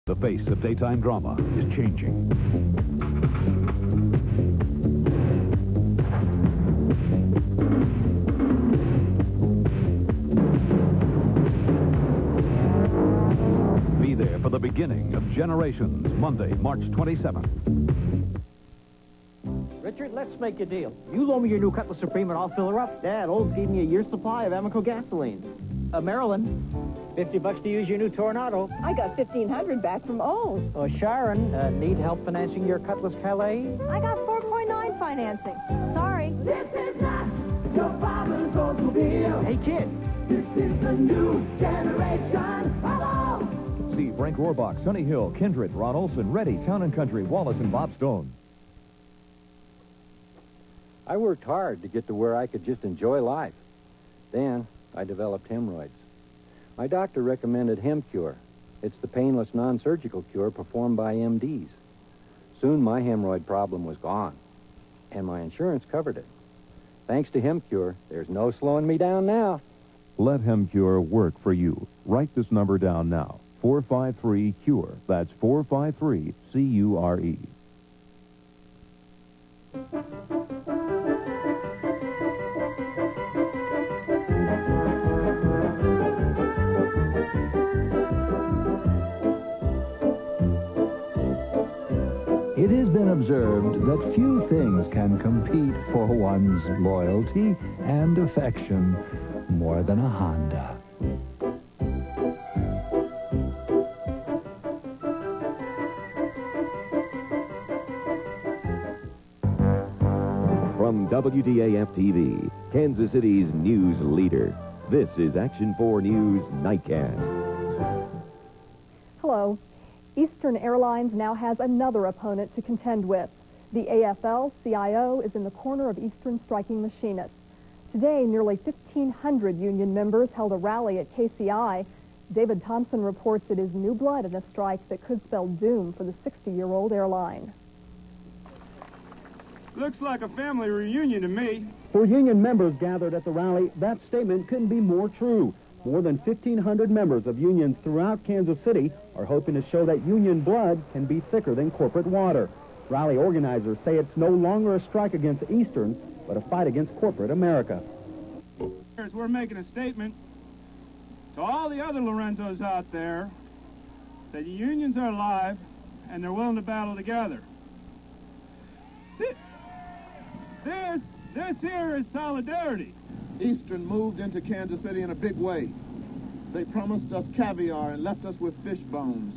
The face of daytime drama is changing. Be there for the beginning of Generations, Monday, March 27th. Richard, let's make a deal. You loan me your new Cutlass Supreme and I'll fill her up. Dad, Olds gave me a year's supply of Amoco gasoline. Maryl Lin, $50 to use your new Tornado. I got $1,500 back from Olds. Sharon, need help financing your Cutlass Calais? I got 4.9 financing. Sorry. This is not your father's automobile. Hey, kid. This is the new generation. Hello. See Frank Rohrbach, Sonny Hill, Kindred, Ron Olson, Reddy, Town & Country, Wallace, and Bob Stone. I worked hard to get to where I could just enjoy life. Then I developed hemorrhoids. My doctor recommended HemCure. It's the painless, non-surgical cure performed by MDs. Soon my hemorrhoid problem was gone, and my insurance covered it. Thanks to HemCure, there's no slowing me down now. Let HemCure work for you. Write this number down now. 453-CURE. That's 453-CURE. It has been observed that few things can compete for one's loyalty and affection more than a Honda. From WDAF-TV, Kansas City's news leader, this is Action 4 News Nightcast. Hello. Eastern Airlines now has another opponent to contend with. The AFL-CIO is in the corner of Eastern striking machinists. Today, nearly 1,500 union members held a rally at KCI. David Thompson reports it is new blood in a strike that could spell doom for the 60-year-old airline. Looks like a family reunion to me. For union members gathered at the rally, that statement couldn't be more true. More than 1,500 members of unions throughout Kansas City are hoping to show that union blood can be thicker than corporate water. Rally organizers say it's no longer a strike against Eastern, but a fight against corporate America. We're making a statement to all the other Lorenzos out there that the unions are alive and they're willing to battle together. This here is solidarity. Eastern moved into Kansas City in a big way. They promised us caviar and left us with fish bones.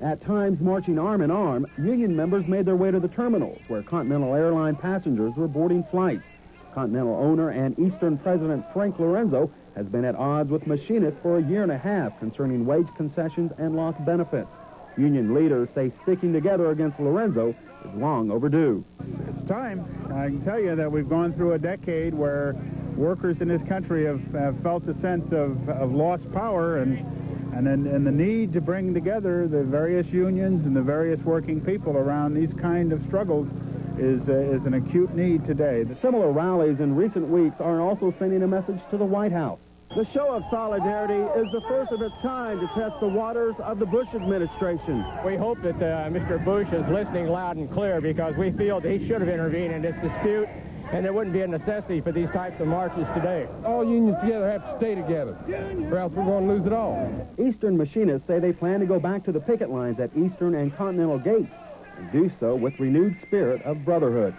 At times, marching arm in arm, union members made their way to the terminals where Continental Airline passengers were boarding flights. Continental owner and Eastern President Frank Lorenzo has been at odds with machinists for a year and a half concerning wage concessions and lost benefits. Union leaders say sticking together against Lorenzo is long overdue. It's time. I can tell you that we've gone through a decade where workers in this country have felt a sense of lost power and the need to bring together the various unions and the various working people around these kind of struggles is an acute need today. The similar rallies in recent weeks are also sending a message to the White House. The show of solidarity is the first of its kind to test the waters of the Bush administration. We hope that Mr. Bush is listening loud and clear because we feel that he should have intervened in this dispute and there wouldn't be a necessity for these types of marches today. All unions together have to stay together or else we're going to lose it all. Eastern machinists say they plan to go back to the picket lines at Eastern and Continental gates and do so with renewed spirit of brotherhood.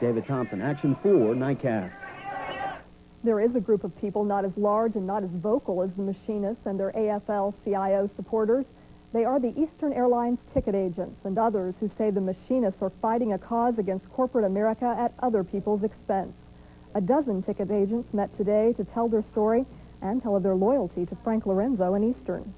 David Thompson, Action 4 Nightcast. There is a group of people not as large and not as vocal as the machinists and their AFL-CIO supporters. They are the Eastern Airlines ticket agents and others who say the machinists are fighting a cause against corporate America at other people's expense. A dozen ticket agents met today to tell their story and tell of their loyalty to Frank Lorenzo and Eastern.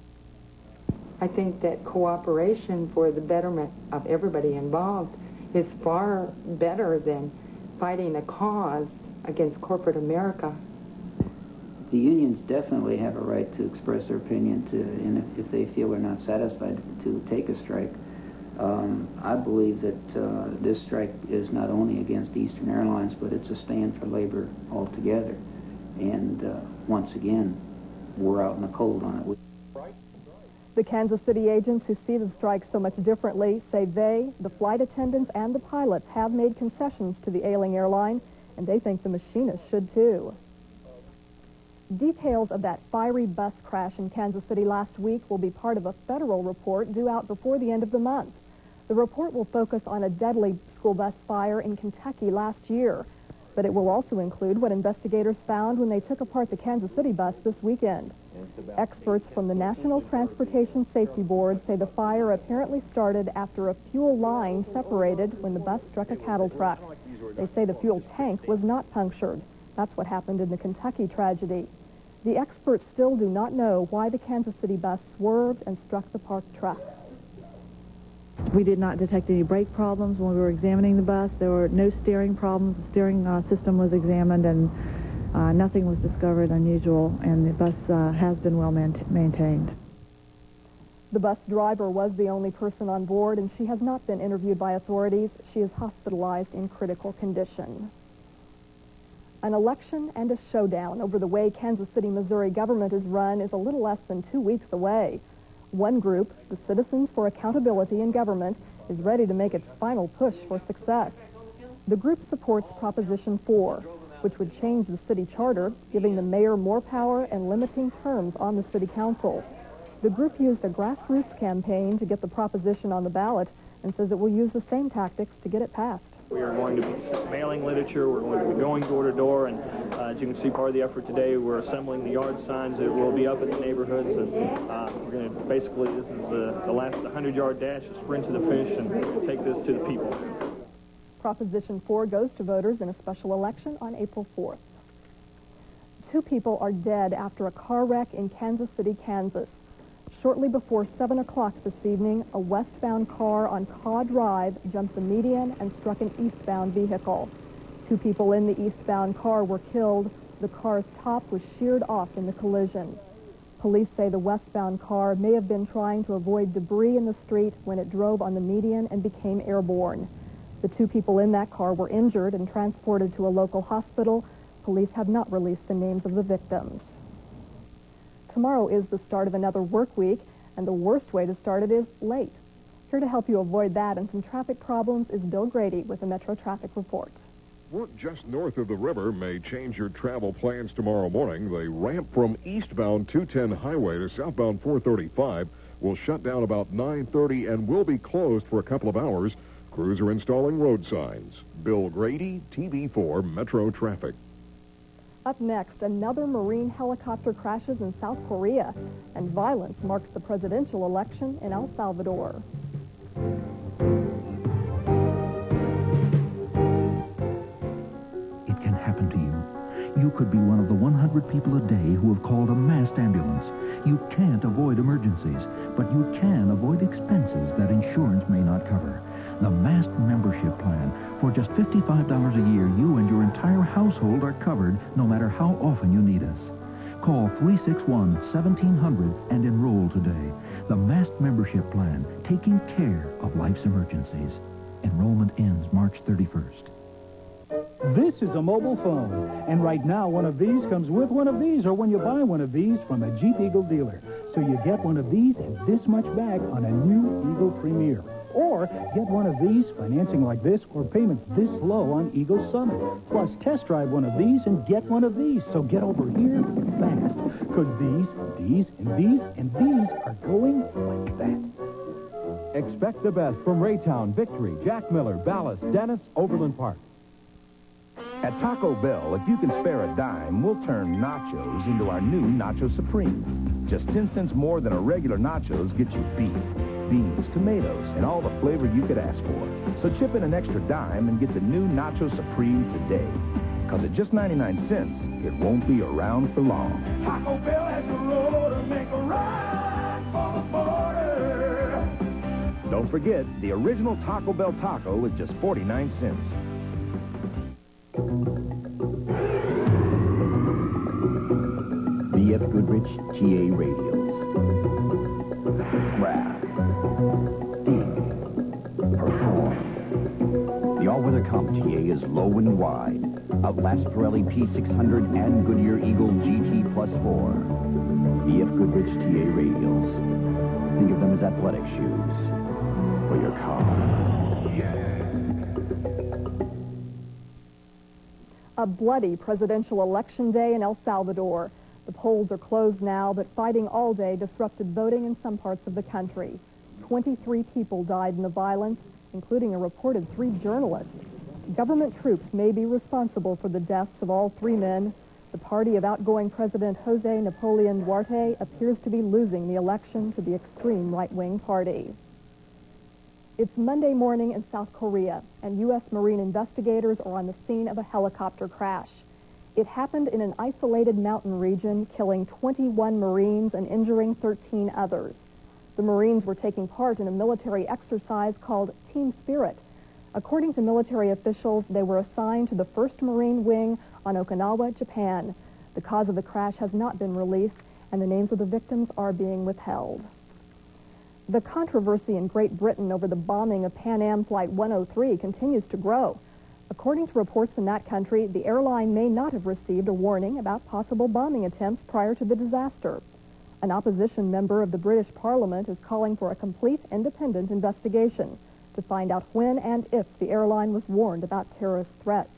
I think that cooperation for the betterment of everybody involved is far better than fighting a cause against corporate America. The unions definitely have a right to express their opinion and if they feel they're not satisfied, to take a strike. I believe that this strike is not only against Eastern Airlines, but it's a stand for labor altogether. And once again, we're out in the cold on it. The Kansas City agents who see the strike so much differently say they, the flight attendants, and the pilots have made concessions to the ailing airline, and they think the machinists should too. Details of that fiery bus crash in Kansas City last week will be part of a federal report due out before the end of the month. The report will focus on a deadly school bus fire in Kentucky last year, but it will also include what investigators found when they took apart the Kansas City bus this weekend. Experts from the National Transportation Safety Board say the fire apparently started after a fuel line separated when the bus struck a cattle truck. They say the fuel tank was not punctured. That's what happened in the Kentucky tragedy. The experts still do not know why the Kansas City bus swerved and struck the parked truck. We did not detect any brake problems when we were examining the bus. There were no steering problems. The steering system was examined, and nothing was discovered unusual, and the bus has been well maintained. The bus driver was the only person on board, and she has not been interviewed by authorities. She is hospitalized in critical condition. An election and a showdown over the way Kansas City, Missouri government is run is a little less than 2 weeks away. One group, the Citizens for Accountability in Government, is ready to make its final push for success. The group supports Proposition 4, which would change the city charter, giving the mayor more power and limiting terms on the city council. The group used a grassroots campaign to get the proposition on the ballot and says it will use the same tactics to get it passed. We are going to be mailing literature. We're going to be going door to door, and as you can see, part of the effort today, we're assembling the yard signs that will be up in the neighborhoods, and we're going to basically, this is the last 100-yard dash, a sprint to the finish, and take this to the people. Proposition 4 goes to voters in a special election on April 4th. 2 people are dead after a car wreck in Kansas City, Kansas. Shortly before 7 o'clock this evening, a westbound car on Caw Drive jumped the median and struck an eastbound vehicle. 2 people in the eastbound car were killed. The car's top was sheared off in the collision. Police say the westbound car may have been trying to avoid debris in the street when it drove on the median and became airborne. The 2 people in that car were injured and transported to a local hospital. Police have not released the names of the victims. Tomorrow is the start of another work week, and the worst way to start it is late. Here to help you avoid that and some traffic problems is Bill Grady with the Metro Traffic Report. Work just north of the river may change your travel plans tomorrow morning. The ramp from eastbound 210 Highway to southbound 435 will shut down about 9:30 and will be closed for a couple of hours. Crews are installing road signs. Bill Grady, TV4 Metro Traffic. Up next, another Marine helicopter crashes in South Korea, and violence marks the presidential election in El Salvador. It can happen to you. You could be one of the 100 people a day who have called a massed ambulance. You can't avoid emergencies, but you can avoid expenses that insurance may not cover. The massed membership plan. For just $55 a year, you and your entire household are covered no matter how often you need us. Call 361-1700 and enroll today. The massed membership plan, taking care of life's emergencies. Enrollment ends March 31st. This is a mobile phone, and right now one of these comes with one of these, or when you buy one of these from a Jeep Eagle dealer. So you get one of these and this much back on a new Eagle Premier. Or get one of these, financing like this, or payments this low on Eagle Summit. Plus, test drive one of these and get one of these. So get over here fast, because these, and these are going like that. Expect the best from Raytown, Victory, Jack Miller, Ballas, Dennis, Overland Park. At Taco Bell, if you can spare a dime, we'll turn nachos into our new Nacho Supreme. Just 10 cents more than a regular nachos gets you beef, beans, tomatoes, and all the flavor you could ask for. So chip in an extra dime and get the new Nacho Supreme today. Because at just 99 cents, it won't be around for long. Taco Bell has the road to make a run for the border. Don't forget, the original Taco Bell taco is just 49 cents. B.F. Goodrich GA radios. Grab. Dig. Perform. The all-weather comp GA is low and wide, of Lasparelli P600 and Goodyear Eagle GT Plus 4. B.F. Goodrich TA radials. Think of them as athletic shoes for your car. A bloody presidential election day in El Salvador. The polls are closed now, but fighting all day disrupted voting in some parts of the country. 23 people died in the violence, including a reported 3 journalists. Government troops may be responsible for the deaths of all 3 men. The party of outgoing President Jose Napoleon Duarte appears to be losing the election to the extreme right-wing party. It's Monday morning in South Korea, and U.S. Marine investigators are on the scene of a helicopter crash. It happened in an isolated mountain region, killing 21 Marines and injuring 13 others. The Marines were taking part in a military exercise called Team Spirit. According to military officials, they were assigned to the 1st Marine Wing on Okinawa, Japan. The cause of the crash has not been released, and the names of the victims are being withheld. The controversy in Great Britain over the bombing of Pan Am Flight 103 continues to grow. According to reports in that country, the airline may not have received a warning about possible bombing attempts prior to the disaster. An opposition member of the British Parliament is calling for a complete independent investigation to find out when and if the airline was warned about terrorist threats.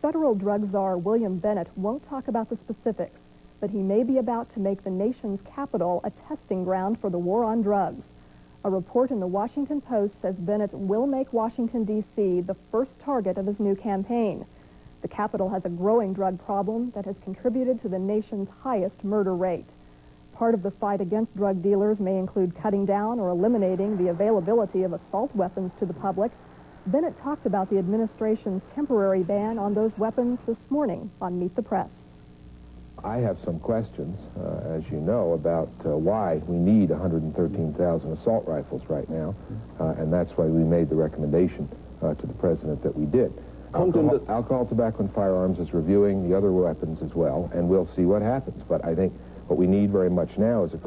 Federal drug czar William Bennett won't talk about the specifics, but he may be about to make the nation's capital a testing ground for the war on drugs. A report in the Washington Post says Bennett will make Washington, D.C. the first target of his new campaign. The capital has a growing drug problem that has contributed to the nation's highest murder rate. Part of the fight against drug dealers may include cutting down or eliminating the availability of assault weapons to the public. Bennett talked about the administration's temporary ban on those weapons this morning on Meet the Press. I have some questions, as you know, about why we need 113,000 assault rifles right now, and that's why we made the recommendation to the president that we did. Alcohol, Tobacco, and Firearms is reviewing the other weapons as well, and we'll see what happens. But I think what we need very much now is a